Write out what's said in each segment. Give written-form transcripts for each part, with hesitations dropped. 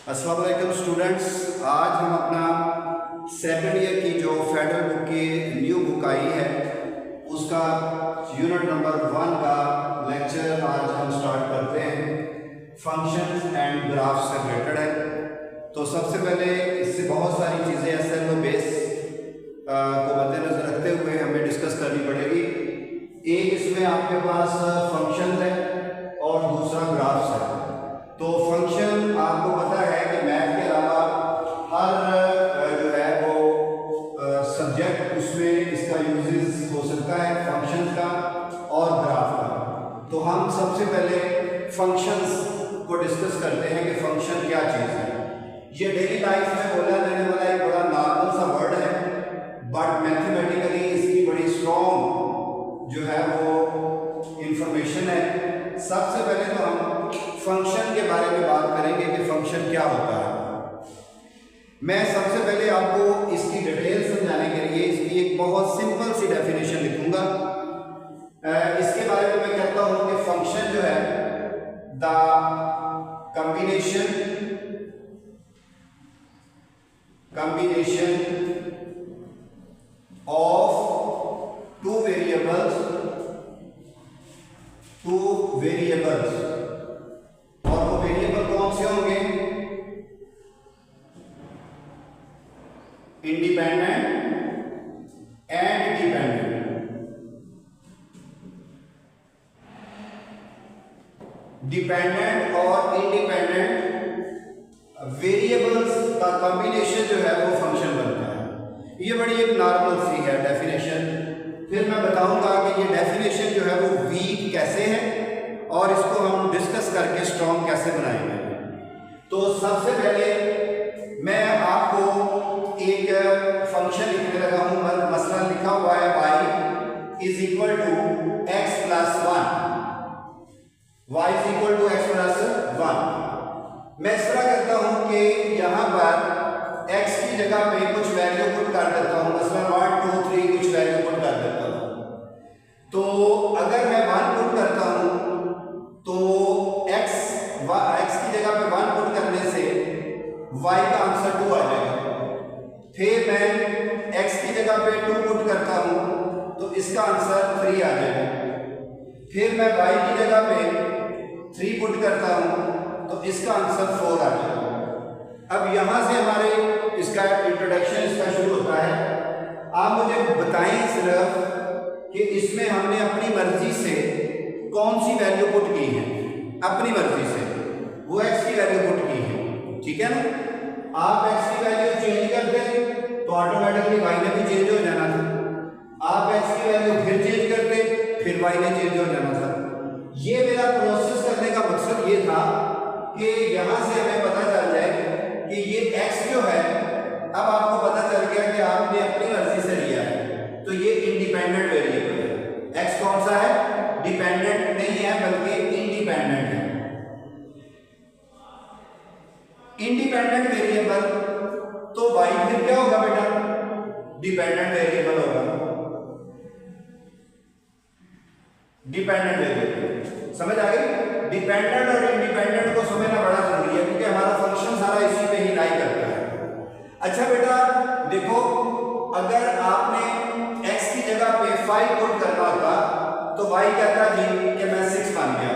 अस्सलाम वालेकुम स्टूडेंट्स, आज हम अपना सेकेंड ईयर की जो फेडरल बुक की न्यू बुक आई है उसका यूनिट नंबर 1 का लेक्चर आज हम स्टार्ट करते हैं। फंक्शंस एंड ग्राफ्स से रिलेटेड है। तो सबसे पहले इससे बहुत सारी चीज़ें एसएलओ बेस को मद्देनजर रखते हुए हमें डिस्कस करनी पड़ेगी। एक इसमें आपके पास फंक्शन है और दूसरा ग्राफ्स है। तो फंक्शन आपको पता है कि मैथ के अलावा हर जो है वो सब्जेक्ट उसमें इसका यूजेस हो सकता है, फंक्शन का और ग्राफ का। तो हम सबसे पहले फंक्शंस को डिस्कस करते हैं कि फंक्शन क्या चीज़ है। ये डेली लाइफ में बोला जाने वाला एक बड़ा नॉर्मल सा वर्ड है, बट मैथमेटिकली इसकी बड़ी स्ट्रॉन्ग जो है वो इंफॉर्मेशन है। सबसे पहले तो हम फंक्शन के बारे में बात करेंगे कि फंक्शन क्या होता है। मैं सबसे पहले आपको इसकी डिटेल समझाने के लिए इसकी एक बहुत सिंपल सी डेफिनेशन लिखूंगा। इसके बारे में मैं कहता हूं कि फंक्शन जो है the combination of two variables और वो वेरिएबल कौन से होंगे? Independent and dependent. डिपेंडेंट और इंडिपेंडेंट वेरिएबल्स का कॉम्बिनेशन जो है वो फंक्शन बनता है। ये बड़ी एक नॉर्मल सी है डेफिनेशन। फिर मैं बताऊंगा कि ये डेफिनेशन जो है वो वीक कैसे है और इसको हम डिस्कस करके स्ट्रॉन्ग कैसे बनाएंगे। तो सबसे पहले मैं आपको एक फंक्शन लिखने लगा हूं। मसलन लिखा हुआ है y is equal to x plus 1। y is equal to x plus 1। मैं इस तरह करता हूं कि यहां पर x की जगह पे कुछ वैल्यू पुट कर देता हूं, मसलन 1 2 3 कुछ वैल्यू पुट कर देता हूं। तो अगर मैं 1 पुट करता हूं तो x की जगह पे 1 पुट करने से y का आंसर 2 आ जाएगा। फिर मैं x की जगह पे 2 पुट करता हूं तो इसका आंसर 3 आ जाएगा। फिर मैं y की जगह पे 3 पुट करता हूं तो इसका आंसर 4 आ जाएगा। अब यहां से हमारे इसका इंट्रोडक्शन इसका शुरू होता है। आप मुझे बताएं सिर्फ कि इसमें हमने अपनी मर्जी से कौन सी वैल्यू पुट की है। अपनी मर्जी से वो x की वैल्यू पुट की है, ठीक है ना। आप x की वैल्यू चेंज करते तो ऑटोमेटिकली y ने भी चेंज हो जाना था। आप x की वैल्यू फिर चेंज करते फिर y ने चेंज हो जाना था। ये मेरा प्रोसेस करने का मकसद ये था कि यहां से हमें पता चल जाए कि ये x जो है, अब आपको पता चल गया कि आपने अपनी मर्जी से लिया है तो ये इंडिपेंडेंट वेरिएबल है। x कौन सा है? डिपेंडेंट नहीं है बल्कि इंडिपेंडेंट है। इंडिपेंडेंट वेरिएबल तो y फिर क्या होगा बेटा? डिपेंडेंट वेरिएबल होगा। डिपेंडेंट वेरिएबल समझ आ गई? डिपेंडेंट और इंडिपेंडेंट को समझना बड़ा जरूरी है क्योंकि हमारा फंक्शन सारा इसी पे ही लाई करता है। अच्छा बेटा देखो, अगर आपने x की जगह पे 5 पुट करना होता तो y कहता जी कि मैं 6 मान गया।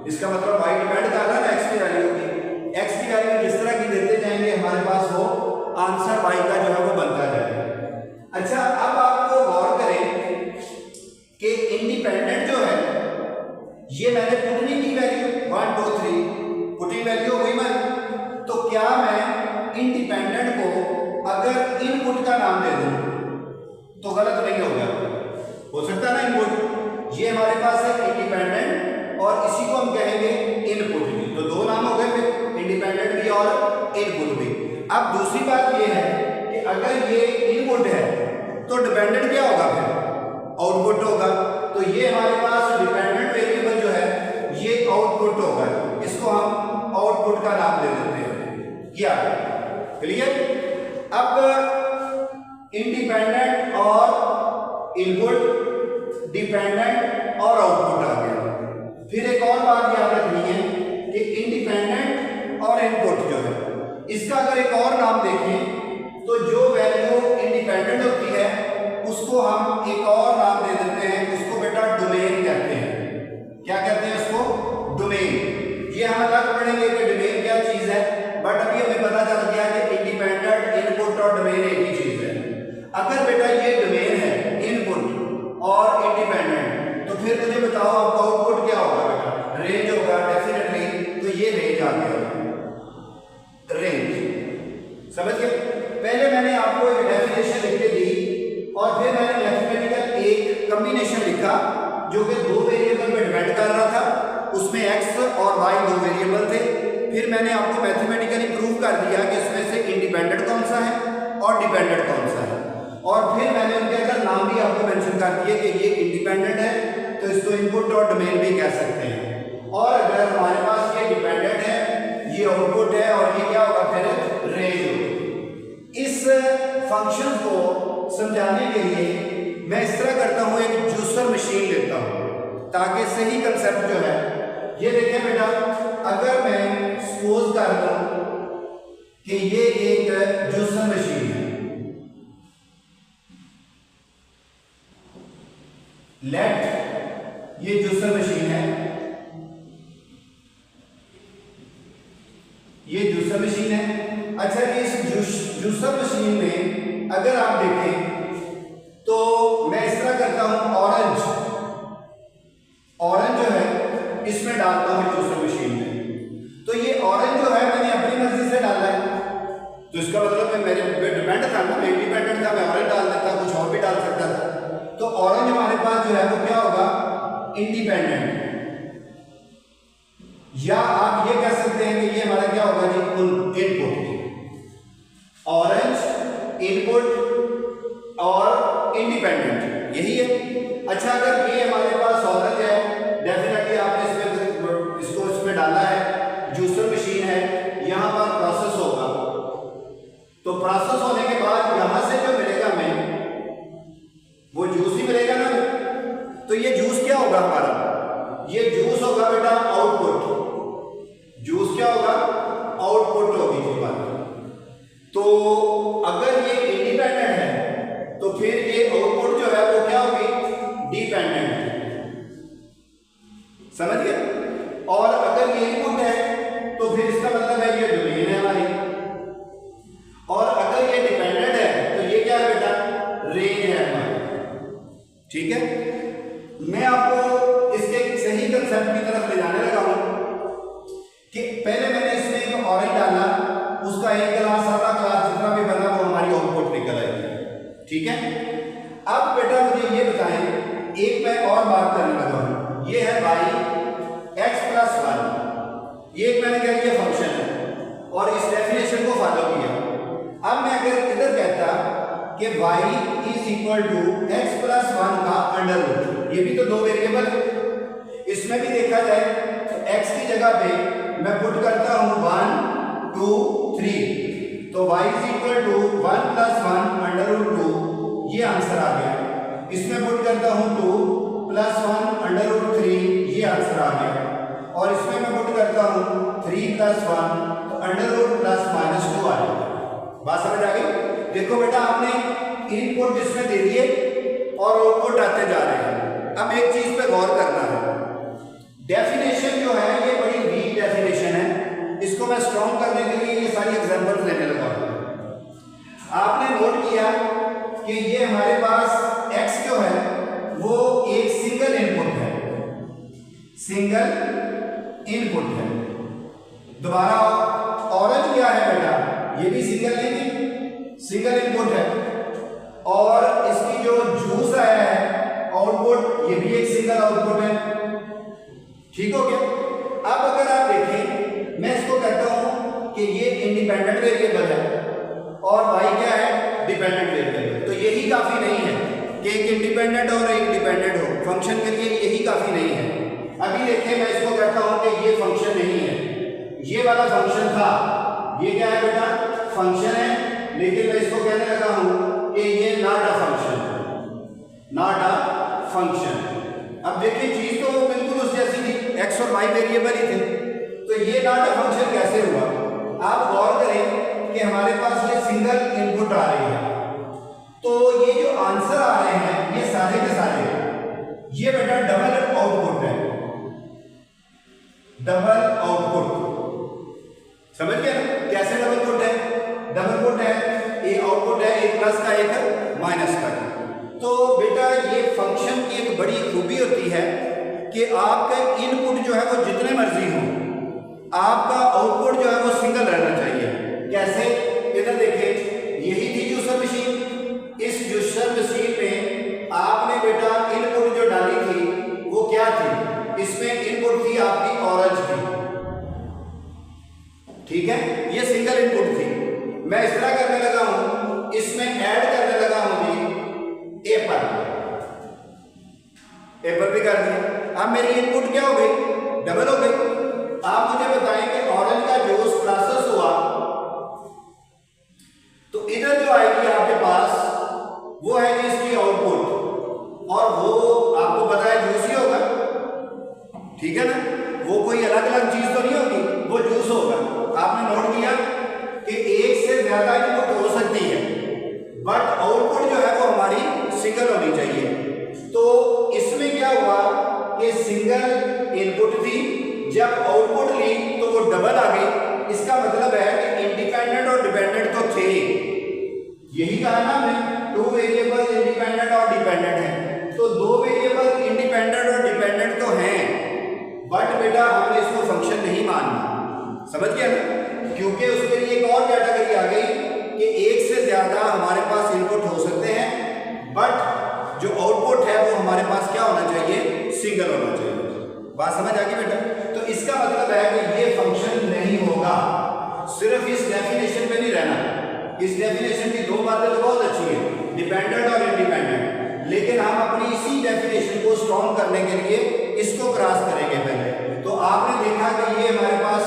इसका मतलब y डिपेंड कर रहा है ना x की वैल्यू की। x की वैल्यू जिस तरह की देते जाएंगे हमारे पास वो आंसर y का जो है वो बनता जाएगा। अच्छा अब आपको गौर करें कि इंडिपेंडेंट जो है ये मैंने पुट नहीं की वैल्यू 1 2 3 पुटिंग वैल्यू हुई मैं, तो क्या मैं इंडिपेंडेंट को अगर इनपुट का नाम दे दूं तो गलत नहीं होगा? हो सकता है ना इनपुट। ये हमारे पास है इंडिपेंडेंट और इसी को हम कहेंगे इनपुट भी। तो दो नाम हो गए फिर, इंडिपेंडेंट भी और इनपुट भी। अब दूसरी बात ये है कि अगर ये इनपुट है तो डिपेंडेंट क्या होगा? फिर आउटपुट होगा। तो ये हमारे पास डिपेंडेंट वेरिएबल जो है ये आउटपुट होगा। इसको हम आउटपुट का नाम दे देते हैं। क्या क्लियर? अब इंडिपेंडेंट और इनपुट, डिपेंडेंट और आउटपुट आ गया। फिर एक और बात याद रखनी है कि इंडिपेंडेंट और इनपुट जो है इसका अगर एक और नाम देखें तो जो वैल्यू इंडिपेंडेंट होती है उसको हम एक और नाम दे देते हैं, उसको बेटा डोमेन कहते हैं। क्या कहते हैं उसको? डोमेन। ये हम अलग पढ़ेंगे कि डोमेन क्या चीज है, बट अभी हमें पता चल गया कि इंडिपेंडेंट, इनपुट और डोमेन एक ही चीज है। अगर बेटा ये डोमेन है, इनपुट और इंडिपेंडेंट, तो फिर मुझे बताओ आपका आउटपुट क्या होगा बेटा? रेंज होगा डेफिनेटली। तो ये रेंज आ गया, रेंज। समझ गए? पहले मैंने आपको एक डेफिनेशन लिख के दी और फिर मैंने मैथमेटिकल एक कॉम्बिनेशन लिखा जो कि दो वेरिएबल पे डिपेंड कर रहा था, उसमें x और y दो वेरिएबल थे। फिर मैंने आपको मैथमेटिकली प्रूव कर दिया कि इसमें से इंडिपेंडेंट कौन सा है और डिपेंडेंट कौन सा है, और फिर मैंने उनके अगर नाम भी आपको मेंशन कर दिए कि ये इंडिपेंडेंट है तो इसको इनपुट और डोमेन भी कह सकते हैं, और अगर हमारे पास ये डिपेंडेंट है, ये आउटपुट है, और ये क्या होगा फिर? रेंज। इस फंक्शन को समझाने के लिए मैं इस तरह करता हूं, एक जूसर मशीन लेता हूं ताकि सही कंसेप्ट जो है, ये देखें बेटा, अगर मैं सपोज कर दूं कि ये एक जूसर मशीन है, लेट ये जूसर मशीन है, ये जूसर मशीन है। अच्छा, इस जूसर मशीन में अगर आप देखें तो मैं इस तरह करता हूं, ऑरेंज जो है इसमें डालता हूं जूसर मशीन में। तो ये ऑरेंज जो है मैंने अपनी मर्जी से डाला है, तो इसका मतलब मेरे पे डिपेंड था ना, मैं इंडिपेंडेंट था, मैं ऑरेंज डाल देता, कुछ और भी डाल सकता था। तो ऑरेंज हमारे पास जो है वो क्या होगा? इंडिपेंडेंट। या आप ये कह सकते हैं कि ये हमारा क्या होगा जी? इनपुट। ऑरेंज, इनपुट और इंडिपेंडेंट, यही है। अच्छा, अगर ये हमारे पास ऑरेंज है, डेफिनेटली आपने इसको इसमें डाला है, जूसर मशीन है, यहां पर प्रोसेस होगा, तो प्रोसेस होने के बाद यहां से जो मिलेगा हमें वो जूस ही मिलेगा ना। तो ये जूस क्या होगा हमारा? ये जूस होगा बेटा आउटपुट। जूस क्या होगा? आउटपुट होगी जी बात। तो अगर ये इंडिपेंडेंट है तो फिर ये आउटपुट जो है वो क्या होगी? डिपेंडेंट। समझ गए? और अगर ये इनपुट है तो फिर इसका मतलब है ये डोमेन है हमारी, और अगर ये डिपेंडेंट है तो ये क्या है बेटा? रेंज है हमारी। ठीक है, मैं आपको इसके सही कंसेप्ट की तरफ ले जाने लगा हूं कि पहले मैंने इसमें एक ऑरेंज डाला, उसका एक क्लास आधा क्लास जितना भी बना वो हमारी आउटपुट निकल आएगी। ठीक है, अब बेटा मुझे ये बताएं, एक मैं और बात करने लगा हूं, ये है y x+1, ये मैंने कह दिया फंक्शन है और इस डेफिनेशन को फॉलो किया। अब मैं अगर इधर कहता कि y = x+1 का अंडर रूट, ये भी तो दो वेरिएबल है, इसमें भी देखा जाए तो x की जगह पे मैं पुट करता हूं 1 2 3, तो y = 1 + 1 √2, ये आंसर आ गया। इसमें पुट करता हूं 2 + 1 √3, ये आंसर आ गया, और इसमें मैं पुट करता हूं 3 + 1, तो √+ -2 आ गया। बात समझ आ गई? देखो बेटा, आपने इनपुट जिसमें दे दिए और आउटपुट आते जा रहे हैं। अब एक चीज पे गौर करना है, डेफिनेशन जो है ये बड़ी वीक डेफिनेशन है, इसको मैं स्ट्रॉन्ग करने के लिए ये सारी एग्जांपल्स लेने लगा हूं। आपने नोट किया कि ये हमारे पास x जो है वो एक सिंगल इनपुट है, सिंगल इनपुट है। दोबारा ऑरेंज क्या है बेटा? ये भी सिंगल नहीं, सिंगल इनपुट है, और इसकी जो जूस आया है आउटपुट, ये भी एक सिंगल आउटपुट है। ठीक हो गया? अब अगर आप देखें, मैं इसको कहता हूं कि ये इंडिपेंडेंट वेरिएबल है और y क्या है? Dependent variable. तो यही काफी नहीं है कि एक इंडिपेंडेंट और एक डिपेंडेंट हो, फंक्शन के लिए यही काफी नहीं है। अभी देखिए, मैं इसको कहता हूं कि ये फंक्शन नहीं है, ये वाला फंक्शन था, ये क्या है बेटा? फंक्शन है, लेकिन मैं इसको कहने लगा हूं कि ये not a function, not a function. अब देखिए, चीज तो बिल्कुल उस जैसी थी, x और y वेरिएबल ही थे, तो ये नॉट अ फंक्शन कैसे हुआ? आप गौर करें कि हमारे पास ये सिंगल इनपुट आ रही है, तो ये जो आंसर आ रहे हैं ये सारे के सारे ये बेटा डबल आउटपुट है, डबल आउटपुट। समझ गए ना कैसे डबल पुट है? डबल पुट है, एक आउटपुट है, एक प्लस का एक माइनस का। तो बेटा ये फंक्शन की एक बड़ी खूबी होती है कि आपका इनपुट जो है वो जितने मर्जी हो, आपका आउटपुट जो है वो सिंगल रहना चाहिए। कैसे? इधर देखिए, यही थी जूसर मशीन। इस जूसर मशीन में आपने बेटा इनपुट जो डाली थी वो क्या थी? इसमें इनपुट थी आपकी ऑरेंज की, ठीक है, ये सिंगल इनपुट थी। मैं इस तरह करने लगा हूं, इसमें ऐड करने लगा हूं जी एप्पल, एप्पल भी कर दिया। अब मेरी इनपुट क्या हो गई? डबल हो गई। आप मुझे बताएं कि ऑरेंज का जूस प्रोसेस हुआ तो इधर जो आएगी आपके पास वो है जी इसकी आउटपुट, और वो आपको पता है जूस ही होगा, ठीक है ना, वो कोई अलग अलग चीज तो नहीं होगी, वो जूस होगा। आपने नोट किया कि एक से ज्यादा इनपुट हो सकती है, बट आउटपुट जो है वो हमारी सिंगल होनी चाहिए। तो इसमें क्या हुआ कि सिंगल इनपुट थी, जब आउटपुट ली तो वो डबल आ गई। इसका मतलब है कि इंडिपेंडेंट और डिपेंडेंट तो थे, यही कहा ना हमने, टू वेरिएबल इंडिपेंडेंट और डिपेंडेंट है। तो दो वेरिएबल इंडिपेंडेंट और डिपेंडेंट तो हैं, बट बेटा हमने इसको फंक्शन नहीं मानना। समझ गया ना? क्योंकि उसके लिए एक और कैटेगरी आ गई कि एक से ज्यादा हमारे पास इनपुट हो सकते हैं, बट जो आउटपुट है वो हमारे पास क्या होना चाहिए? सिंगल होना चाहिए। बात समझ आ गई बेटा? तो इसका मतलब है कि ये फंक्शन नहीं होगा। सिर्फ इस डेफिनेशन पे नहीं रहना। इस डेफिनेशन की दो बातें तो बहुत अच्छी है, डिपेंडेंट और इंडिपेंडेंट, लेकिन हम अपनी इसी डेफिनेशन को स्ट्रॉन्ग करने के लिए इसको क्रॉस करेंगे पहले। तो आपने देखा कि ये हमारे पास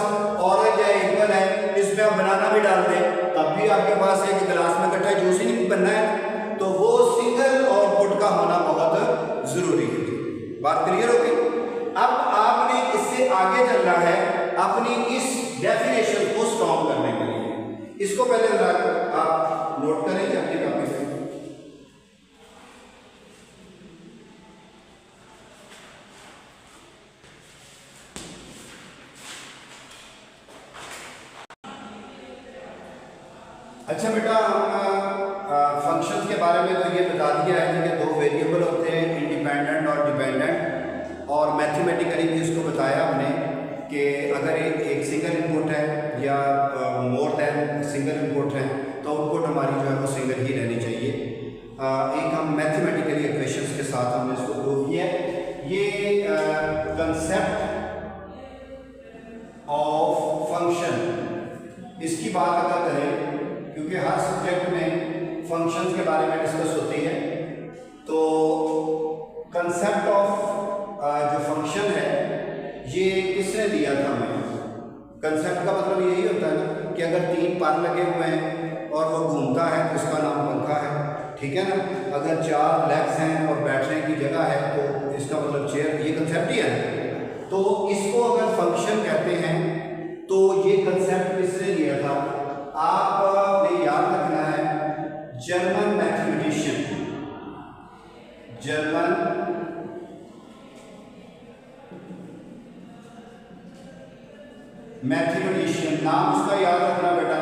ऑरेंज है, एप्पल है, इसमें आप बनाना भी डाल दें तब भी आपके पास एक गिलास में इकट्ठा जूस ही नहीं बनना है। तो वो सिंगल आउटपुट का होना बहुत जरूरी है। बात क्लियर हो गई? अब आपने इससे आगे चलना है अपनी इस डेफिनेशन को स्ट्रॉन्ग करने के लिए। इसको पहले आप नोट करें अपनी कॉपी से। अच्छा बेटा, फंक्शंस के बारे में तो ये बता दिया है कि दो वेरिएबल होते हैं, इंडिपेंडेंट और डिपेंडेंट, और मैथमेटिकली भी इसको बताया हमने कि अगर एक सिंगल इनपुट है या मोर देन सिंगल इनपुट है तो आउटपुट हमारी जो है वो सिंगल ही रहनी चाहिए। एक हम मैथमेटिकली इक्वेशंस के साथ हमने इसको प्रूव किया। ये कंसेप्ट ऑफ फंक्शन, इसकी बात अगर करें, क्योंकि हर सब्जेक्ट में फंक्शंस के बारे में डिस्कस होती है, तो कंसेप्ट ऑफ जो फंक्शन है ये किसने दिया था हमें? कंसेप्ट का मतलब यही होता है ना कि अगर तीन पर लगे हुए हैं और वो घूमता है तो उसका नाम पंखा है, ठीक है ना। अगर चार लेग्स हैं और बैठने की जगह है तो इसका मतलब चेयर, ये कंसेप्ट ही है। तो इसको अगर फंक्शन कहते हैं तो ये कंसेप्ट किसने दिया था? आपने याद रखना है, जर्मन मैथमेटिशियन, जर्मन मैथमेटिशियन, नाम उसका याद रखना बेटा,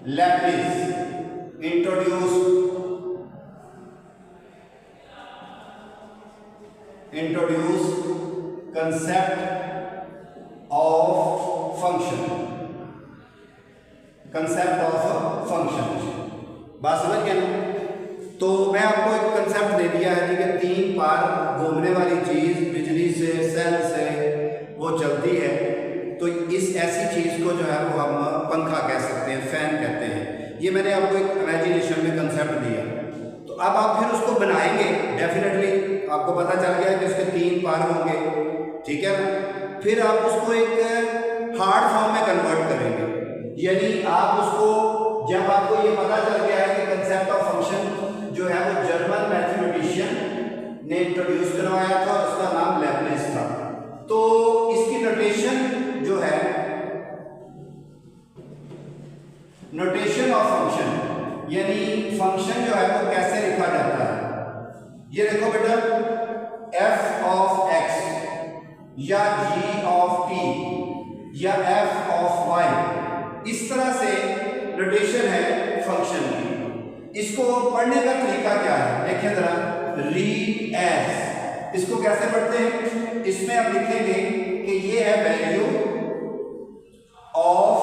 Laplace introduce concept of function, concept of function. बात समझ गए ना? तो मैं आपको एक कंसेप्ट दे दिया है कि तीन पार घूमने वाली चीज बिजली से, सेल से वो चलती है, तो इस ऐसी चीज को जो है वो हम पंखा कह सकते हैं, फैन कहते हैं। ये मैंने आपको एक इमेजिनेशन में कंसेप्ट दिया। तो अब आप फिर उसको बनाएंगे, डेफिनेटली आपको पता चल गया कि उसके तीन पार होंगे, ठीक है ना। फिर आप उसको एक हार्ड फॉर्म में कन्वर्ट करेंगे, यानी आप उसको, जब आपको ये पता चल गया है कि कंसेप्ट ऑफ फंक्शन जो है वो जर्मन मैथमेटिशियन ने इंट्रोड्यूस करवाया था, उसका नाम लैप्लेस था, तो इसकी नोटेशन जो है फंक्शन जो है वो कैसे लिखा जाता है। ये देखो बेटा, f ऑफ x या g ऑफ t या f ऑफ y, इस तरह से नोटेशन है फंक्शन की। इसको पढ़ने का तरीका क्या है, देखिए जरा, रीड एज, इसको कैसे पढ़ते हैं। इसमें आप लिखेंगे कि ये है वैल्यू ऑफ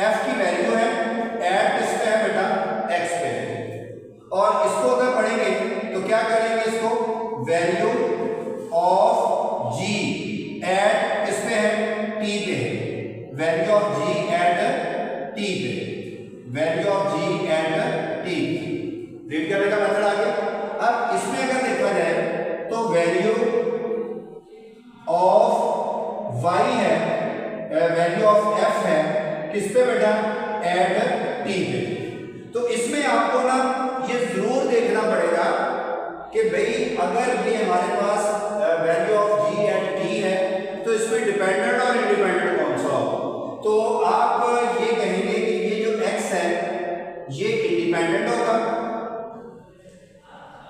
f की वैल्यू है एट इस पे है बेटा x पे, और इसको अगर पढ़ेंगे तो क्या करेंगे, इसको वैल्यू ऑफ g एट किस पे है, t पे, value of g at t पे, value of g at t। Read करने का मेथड आ गया। अब इसमें अगर देखा जाए तो वैल्यू ऑफ y है, वैल्यू ऑफ f है किस पे बेटा, एट t पे। तो इसमें आपको ना ये जरूर देखना पड़ेगा कि भाई अगर ये हमारे पास value of g at t है तो इसमें डिपेंडेंट और इंडिपेंडेंट कौन सा हो। तो आप ये कहेंगे कि ये जो x है ये इंडिपेंडेंट होगा,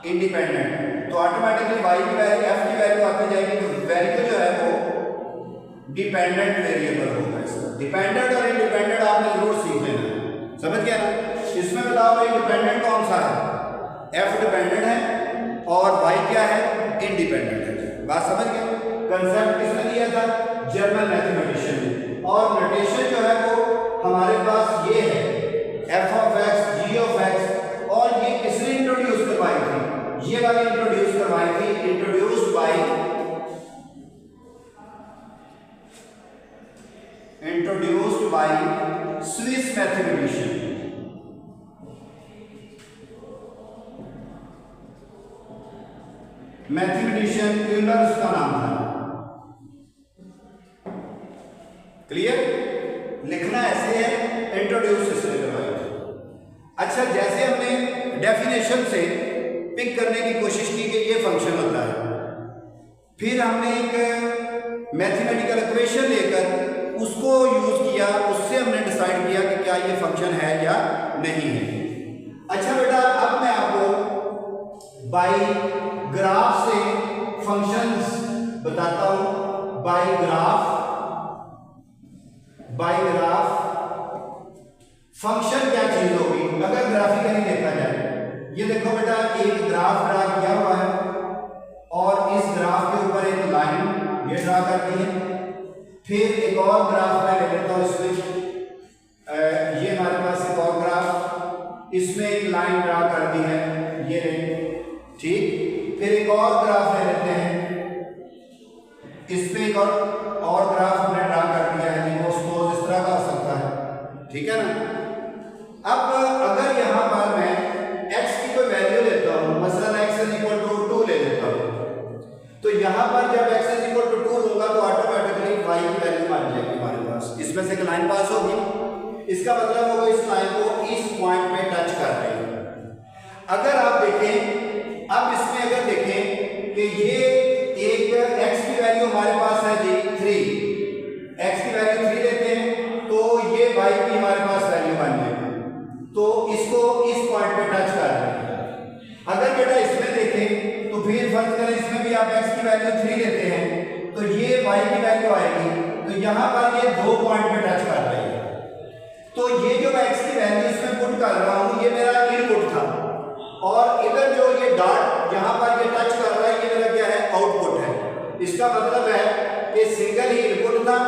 इंडिपेंडेंट, तो ऑटोमेटिकली y की वैल्यू f की वैल्यू आती जाएगी, तो वैल्यू जो है वो डिपेंडेंट वेरिएबल होगा। इसका डिपेंडेंट और इंडिपेंडेंट आपने जरूर सीख लेना है, समझ गया ना। इसमें बताओ भाई डिपेंडेंट कौन सा है, f डिपेंडेंट है और y क्या है, इंडिपेंडेंट है। बात समझ गए। कंसेप्ट किसने दिया था, जर्मन मैथमेटिशियन ने। और नोटेशन जो है वो हमारे पास ये है f of x, g of x, और ये किसने इंट्रोड्यूस करवाई थी, ये वाली इंट्रोड्यूस करवाई थी, introduced by Swiss mathematician. Mathematician Euler उसका नाम था। क्लियर, लिखना ऐसे है, इंट्रोड्यूस इसने करवाई थी। अच्छा, जैसे हमने डेफिनेशन से पिक करने की कोशिश की कि ये फंक्शन होता है, फिर हमने एक मैथमेटिकल इक्वेशन लेकर उसको यूज किया, उससे हमने डिसाइड किया कि क्या ये फंक्शन है या नहीं है। अच्छा बेटा, अब मैं आपको बाय ग्राफ से फंक्शंस बताता हूं। बाय ग्राफ फंक्शन क्या चीज होगी अगर ग्राफिकली देखा जाए। ये देखो बेटा, एक ग्राफ ड्रा किया हुआ है और इस ग्राफ के ऊपर एक लाइन ये ड्रा करती है। फिर एक और ग्राफ मैं ले लेता हूं, इसमें ये हमारे पास एक और ग्राफ, इसमें एक लाइन ड्रा कर दी है, ये ठीक। फिर एक और ग्राफ ले लेते हैं, इसमें एक और ग्राफ हमने ड्रा कर दिया है, वो सपोज इस तरह का हो सकता है, ठीक है ना। अब अगर यहाँ पर मैं x की कोई वैल्यू लेता हूँ, मसलन x = 2 ले लेता हूँ, तो यहाँ पर जब x = 2 होगा तो ऑटोमेटिकली y की वैल्यू बन जाएगी हमारे पास। इसमें से एक लाइन पास होगी, इसका मतलब होगा इस लाइन को इस पॉइंट पे टच कर रही है। अगर आप देखें, अब इसमें अगर देखें कि ये एक x की वैल्यू हमारे पास है जी 3, x की वैल्यू 3 लेते हैं तो ये y की हमारे पास वैल्यू बन जाएगी, तो इसको इस पॉइंट पे टच कर रहे हैं। अगर बेटा इसमें देखें तो फिर फर्ज करें इसमें भी आप x की वैल्यू 3 लेते हैं तो ये y की वैल्यू आएगी, तो यहाँ पर ये 2 पॉइंट पे टच कर रही है। तो ये जो मैं x की वैल्यू इसमें पुट कर रहा हूँ ये मेरा इनपुट था, और इधर जो ये डॉट यहाँ पर ये टच कर रहा है ये मेरा क्या है, आउटपुट है। इसका मतलब है कि सिंगल ही इनपुट था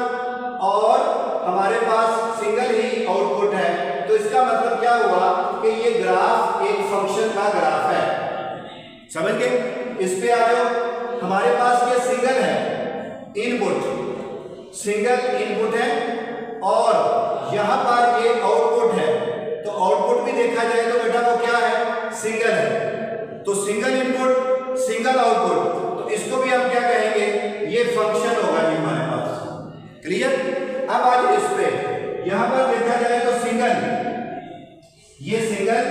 और हमारे पास सिंगल ही आउटपुट है, तो इसका मतलब क्या हुआ कि ये ग्राफ एक फंक्शन का ग्राफ है। समझ गए। इस पे आ जाओ, हमारे पास ये सिंगल है इनपुट, सिंगल इनपुट है और यहाँ पर ये आउटपुट है, तो आउटपुट भी देखा जाए तो बेटा वो क्या है, सिंगल है। तो सिंगल इनपुट सिंगल आउटपुट, तो इसको भी हम क्या कहेंगे, ये फंक्शन होगा जी हमारे पास। क्लियर। अब आज इस पे यहां पर देखा जाए तो सिंगल, ये सिंगल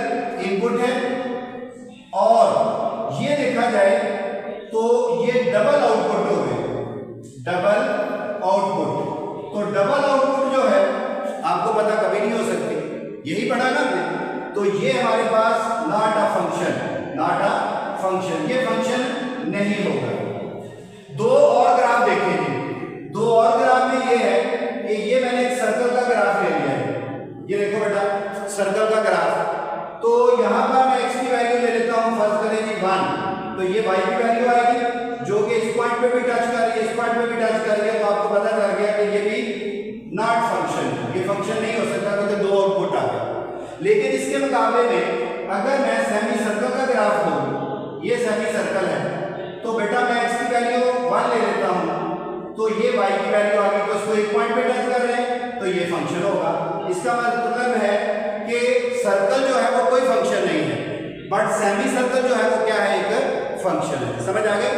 इनपुट है और ये देखा जाए तो ये डबल आउटपुट हो गए, डबल आउटपुट। तो डबल आउटपुट जो है आपको पता कभी नहीं हो सकती, यही पढ़ा ना आपने। तो ये हमारे पास not a function, not a function, ये फंक्शन नहीं होगा। दो और ग्राफ देखेंगे, दो और ग्राफ में ये है कि ये मैंने एक सर्कल का ग्राफ ले लिया है, ये देखो बेटा सर्कल का ग्राफ। तो यहां पर मैं x की वैल्यू ले लेता हूं, फर्ज करें जी 1, तो ये y की वैल्यू आएगी जो कि इस पॉइंट पे भी टच कर रही है, इस पॉइंट पे भी टच कर रही है। तो आपको पता चल गया कि ये भी नॉट फंक्शन, ये फंक्शन नहीं हो सकता क्योंकि दो आउटपुट आ गए। लेकिन इसके मुकाबले में अगर मैं सेमी सर्कल का ग्राफ लूं, ये सेमी सर्कल है, तो बेटा मैं x की वैल्यू 1 ले लेता हूं, तो ये y की वैल्यू आ गई, तो इसको एक पॉइंट पे टच कर रहे हैं तो ये फंक्शन होगा। इसका मतलब है कि सर्कल जो है वो कोई फंक्शन नहीं है, बट सेमी सर्कल जो है वो क्या है, एक फंक्शन है। समझ आ गई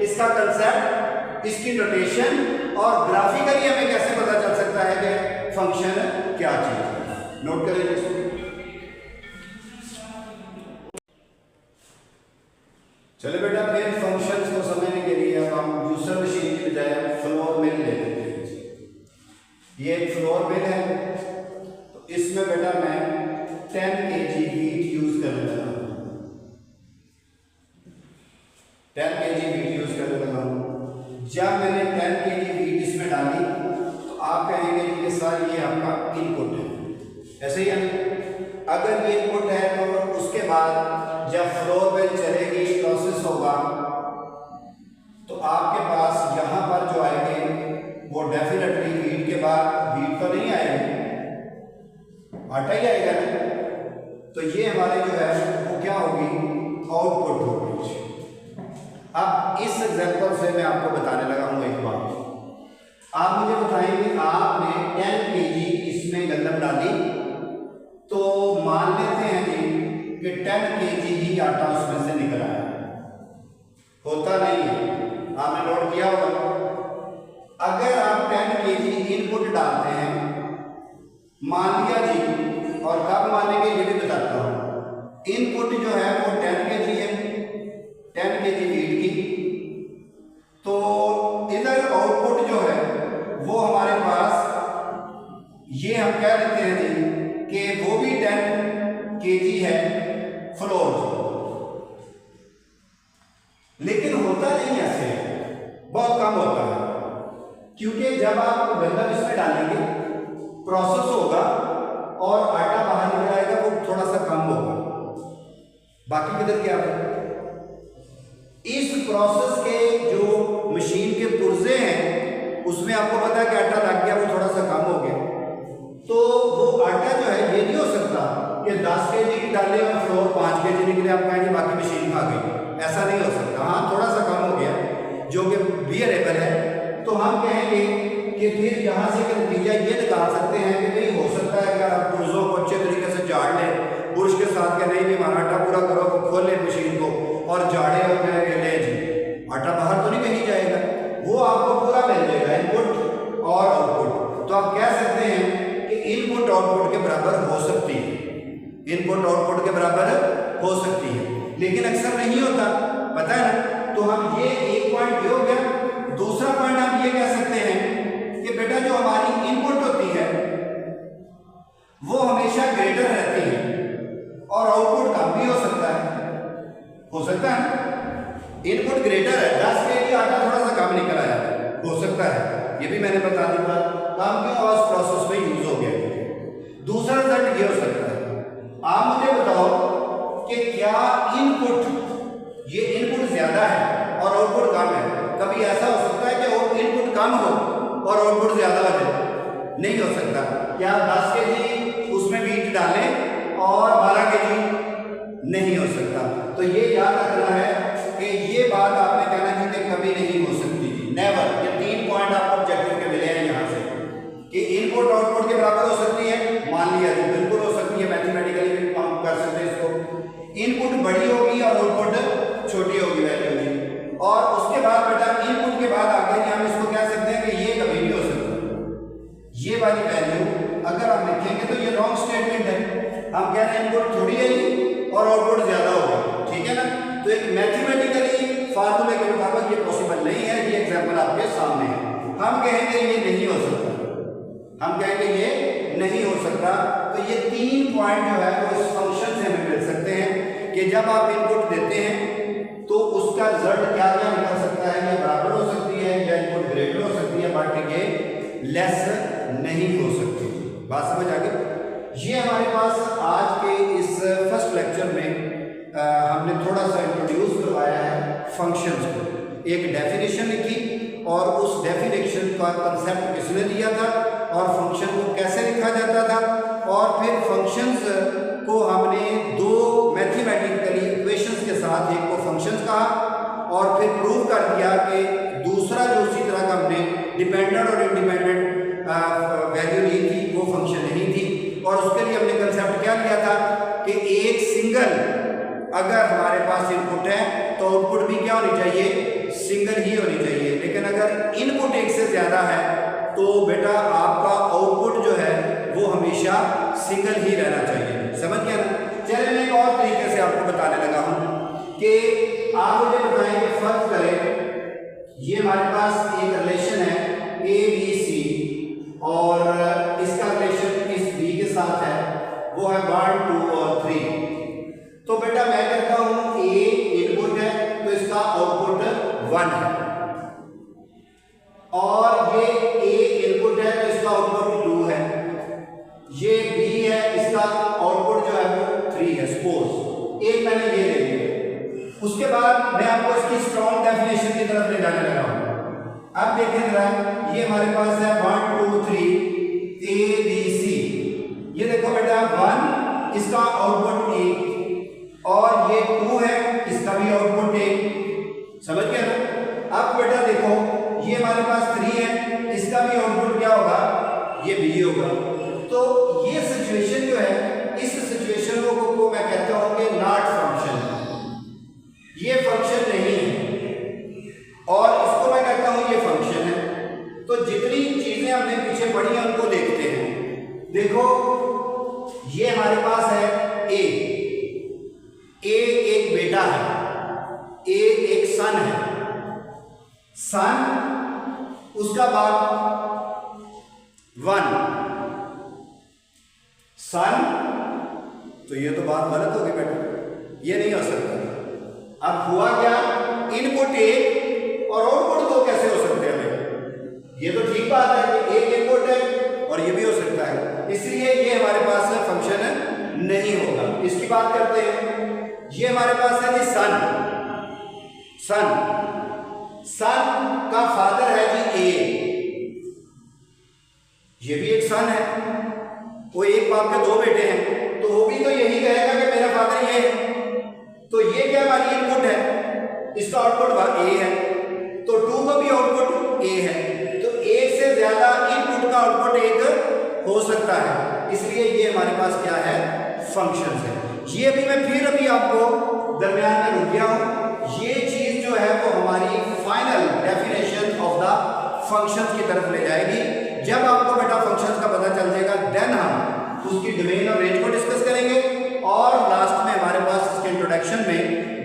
इसका कंसेप्ट, इसकी नोटेशन, और ग्राफिकली हमें कैसे पता चल सकता है कि फंक्शन क्या चीज है। नोट करें इसको। चलो बेटा फिर फंक्शंस को समझने के लिए अब हम जूसर मशीन की बजाय फ्लोर मिल ले लेते हैं। ये एक फ्लोर मिल है, तो इसमें बेटा मैं 10 kg वीट यूज करने लगा हूं, 10 kg वीट यूज करने लगा हूं। जब मैंने 10 kg वीट इसमें डाली तो आप कहेंगे कि सर ये आपका इनपुट है, ऐसे ही है। अगर ये इनपुट है तो उसके बाद जब फ्लोर मिल चलेगी, प्रोसेस होगा, तो आपके पास यहां पर जो आएंगे वो डेफिनेटली वीट के बाद वीट तो नहीं आएगी, आटा ही आएगा ना। तो ये हमारे जो है वो क्या होगी, आउटपुट होगी। अब इस एग्जांपल से मैं आपको बताने लगा हूं एक बात। आप मुझे बताएंगे आपने 10 kg इसमें गंदम डाली, तो मान लेते हैं जी कि 10 kg ही आटा उसमें से निकल आया, होता नहीं है, आपने नोट किया होगा। अगर आप 10 kg इनपुट डालते हैं, मान लिया जी, और कब मानेंगे ये भी बताता हूं। इनपुट जो है वो 10 kg है, 10 kg वीट की, तो इधर आउटपुट जो है वो हमारे पास ये हम कह देते हैं जी कि वो भी 10 kg है फ्लोर। लेकिन होता नहीं ऐसे, बहुत कम होता है, क्योंकि जब आप गंदम इसमें डालेंगे प्रोसेस होगा और आटा बाहर निकल आएगा, वो थोड़ा सा कम होगा। बाकी किधर क्या है, इस प्रोसेस के जो मशीन के पुर्जे हैं उसमें आपको पता है कि आटा लग गया, वो थोड़ा सा कम हो गया। तो वो आटा जो है ये नहीं हो सकता कि 10 kg की डाले और फ्लोर 5 kg निकले, आप कहेंगे बाकी मशीन खा गई, ऐसा नहीं हो सकता। हाँ थोड़ा सा कम हो गया जो कि बियरेबल है, तो हम कहेंगे कि फिर यहाँ से नतीजा ये निकाल सकते हैं कि नहीं हो सकता है कि आप पुर्जों को अच्छे तरीके से झाड़ लें बुरुश के साथ, के नहीं भी हमारा आटा पूरा करो, खोले मशीन को और झाड़े और कहेंगे ले जी आटा बाहर तो नहीं कहीं जाएगा, वो आपको पूरा मिल जाएगा इनपुट और आउटपुट। तो आप कह सकते हैं कि इनपुट आउटपुट के बराबर हो सकती है, इनपुट आउटपुट के बराबर हो सकती है, लेकिन अक्सर नहीं होता, पता है ना। तो हम ये एक पॉइंट ये हो गया। दूसरा पॉइंट हम ये कह सकते हैं कि बेटा जो हमारी इनपुट होती है वो हमेशा ग्रेटर रहती है और आउटपुट कम भी हो सकता है ना। इनपुट ग्रेटर है, 10 kg आटा थोड़ा सा कम निकल आया, हो सकता है, ये भी मैंने बता दिया, कम क्यों और प्रोसेस में यूज हो गया। दूसरा रिजल्ट ये हो सकता है, आप मुझे बताओ कि क्या इनपुट ये इनपुट ज्यादा है और आउटपुट कम है, कभी ऐसा हो सकता है कि इनपुट कम हो और आउटपुट ज्यादा हो जाए? नहीं हो सकता। क्या 10 kg उसमें वीट डालें और 12 kg? नहीं हो सकता। तो ये याद रखना है कि ये बात आपने कहना है कि कभी नहीं हो सकती, नेवर। ये 3 पॉइंट आपको ऑब्जेक्टिव के मिले हैं यहाँ से कि इनपुट आउटपुट के बराबर हो सकती है, मान लिया जी बिल्कुल हो सकती है, मैथमेटिकली भी हम कर सकते हैं इसको। इनपुट बड़ी होगी और आउटपुट छोटी होगी वैल्यू की, और उसके बाद बेटा इनपुट के बाद आगे हम इसको कह सकते हैं कि ये कभी नहीं हो सकता। ये वाली वैल्यू अगर हम लिखेंगे तो ये रॉन्ग स्टेटमेंट है, हम कह रहे हैं इनपुट थोड़ी है और आउटपुट ज्यादा होगा, ठीक है ना। तो एक मैथमेटिकली फार्मूले के मुताबिक ये पॉसिबल नहीं है, ये एग्जांपल आपके सामने है, हम कहेंगे ये नहीं हो सकता। हम कहेंगे ये नहीं हो सकता। तो ये 3 पॉइंट जो है वो इस फंक्शन से हमें मिल सकते हैं कि जब आप इनपुट देते हैं तो उसका रिजल्ट क्या क्या निकल सकता है, या बराबर हो सकती है या इनपुट ग्रेटर हो सकती है, बट ये लेस नहीं हो सकती। बात समझ आ गई। ये हमारे पास आज के इस फर्स्ट लेक्चर में हमने थोड़ा सा इंट्रोड्यूस करवाया है फंक्शंस को। एक डेफिनेशन लिखी और उस डेफिनेशन का कंसेप्ट किसने दिया था और फंक्शन को कैसे लिखा जाता था, और फिर फंक्शंस को हमने 2 मैथमेटिकली इक्वेशंस के साथ एक को फंक्शंस कहा और फिर प्रूव कर दिया कि दूसरा जो उसी तरह का हमने डिपेंडेंट और इंडिपेंडेंट वैल्यू ली थी वो फंक्शन नहीं थी। और उसके लिए हमने कंसेप्ट क्या लिया था कि एक सिंगल अगर हमारे पास इनपुट है तो आउटपुट भी क्या होनी चाहिए, सिंगल ही होनी चाहिए। लेकिन अगर इनपुट एक से ज्यादा है तो बेटा आपका आउटपुट जो है वो हमेशा सिंगल ही रहना चाहिए। समझ गया ना। चलिए मैं एक और तरीके से आपको बताने लगा हूं कि आप मुझे बताएं कि फर्क करें, ये हमारे पास एक रिलेशन है ए बी सी और इसका रिलेशन इस बी के साथ है, वो है 1 2 और 3। तो बेटा मैं कहता हूं ए इनपुट है तो इसका आउटपुट 1 है, और ये ए इनपुट है तो इसका आउटपुट 2 है, ये बी है इसका आउटपुट जो है वो 3 है। सपोज एक मैंने ये ले लिया, उसके बाद मैं आपको इसकी स्ट्रॉन्ग डेफिनेशन की तरफ ले जाने लगा हूं। अब देखें जरा, ये हमारे पास है 1 2 3 ए बी सी। ये देखो बेटा 1 इसका आउटपुट 1 और ये 2 है इसका भी आउटपुट 1। समझ गया ना। अब बेटा देखो ये हमारे पास 3 है, इसका भी आउटपुट क्या होगा, ये भी होगा। तो ये सिचुएशन जो है, इस सिचुएशन को मैं कहता हूं कि नॉट फंक्शन, ये फंक्शन नहीं है, और इसको मैं कहता हूं ये फंक्शन है। तो जितनी चीजें हमने पीछे पढ़ी हैं उनको देखते हैं। देखो ये हमारे पास है ए एक बेटा है, ए एक सन है, सन उसका बाप 1 सन। तो ये तो बात गलत होगी बेटा, ये नहीं हो सकता। अब हुआ क्या, इनपुट 1 और आउटपुट 2 कैसे हो सकते हैं भाई? ये तो ठीक बात है कि एक इनपुट है और ये भी हो सकता है, इसलिए ये हमारे पास फंक्शन नहीं होगा। इसकी बात करते हैं। ये हमारे पास है जी सन, सन का फादर है जी ए, ये भी एक सन है, वो एक बाप के 2 बेटे हैं, तो वो भी तो यही कहेगा कि मेरा फादर ये है। तो ये क्या हमारी इनपुट है, इसका आउटपुट ए है, तो 2 का भी आउटपुट ए है, तो एक से ज्यादा इनपुट का आउटपुट 1 हो सकता है, इसलिए ये हमारे पास क्या है, फंक्शन है। ये भी मैं फिर अभी आपको दरमियान में रुक गया हूं। ये चीज जो है वो हमारी final definition of the functions की तरफ ले जाएगी। जब आपको बेटा फंक्शंस का पता चल जाएगा देन हम उसकी डोमेन और रेंज को डिस्कस करेंगे, और लास्ट में हमारे पास इसके इंट्रोडक्शन में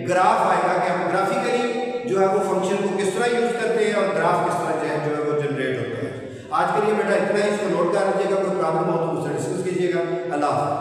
ग्राफ आएगा कि हम ग्राफिकली जो है वो फंक्शन को किस तरह यूज करते हैं और ग्राफ किस तरह जो है वो जनरेट होते हैं। आज के लिए बेटा इतना ही, इसको नोट कर लीजिएगा, कोई प्रॉब्लम हो तो मुझसे डिस्कस कीजिएगा। अल्लाह हाफ़िज़।